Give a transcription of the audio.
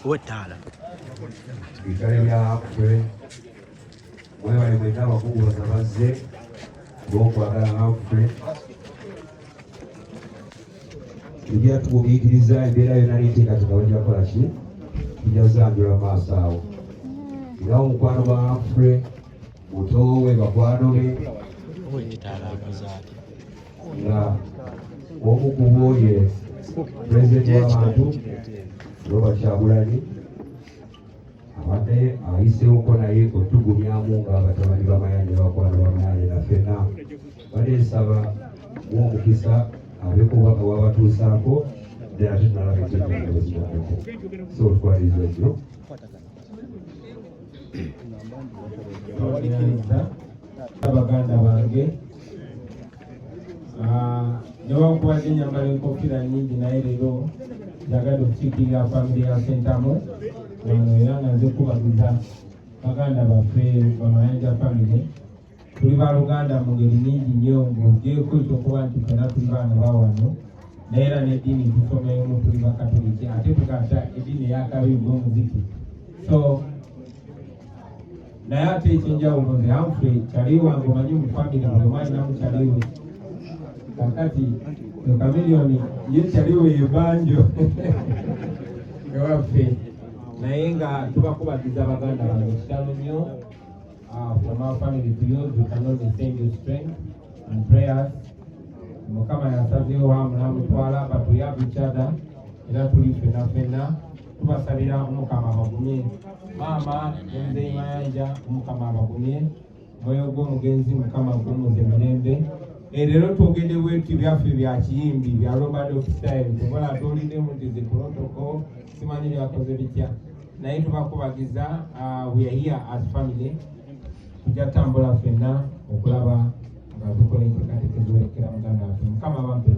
wetala bikale bya Humphrey mwebale mwenda abakunguubaza bazze olw'okwagala Humphrey tujja tukuyigiriza embeera yonna n'enteekateeka bajja kukola ki tujja kuzanjula maaso awo era omukwano gwa Humphrey mutowe bakwano be nga omu ku bo ye pulezidenti w'abantu Robert Kyagulanyi abadde ayiseewoko naye otugumyamu ng'abatabani ba Mayanja bakwano ba Mayanja na ffenna badde nsaba omukisa abeko obubaka bwabatuusaako ddala ate tunalaba ekyenjawulo bwezigaddeko so otwaliriza ekyo abaganda bange newankubadde nyambala enkofiira nnyingi naye leero njagala okukiikirira famire ya Sentamu wano era nga nze kubagiza baganda baffe bamayanja famire tuli baluganda mu ngeri nnyingi nnyo ng'ogyeko ekyokuba nti fena tuli baana bawano naye era n'eddiini tusomeyomu tuli bakatoliki ate tukata eddiini eyakabi ng'omuziki so naye ate ekyenjawulo nze Humphrey kyali wange omanyi mu famire buli omu alinamu kyaliwe kakati Chameleon ye kyaliwe ebanjo ewaffe naye nga tubakubagiza baganda bange kitalo nnyo from our family to yours we can only send you strength and prayers mukama yasazeewo hamulambutwala but we have each other era tuli ffenna ffenna tubasabira omukama abagumye maama enze Mayanja omukama abagumye mwoyo gw'omugenzi mukama gumuze mirembe leero twogedde bwetu byaffe bya kiyimbi bya Robert style tukola tuwuliddemu nti zi protocol simanyi byakoze bitya naye tubakubagiza we are here as family tujja tambula ffenna okulaba nga tukola enteekateeka eziwerekera muganda waffe mukama bampe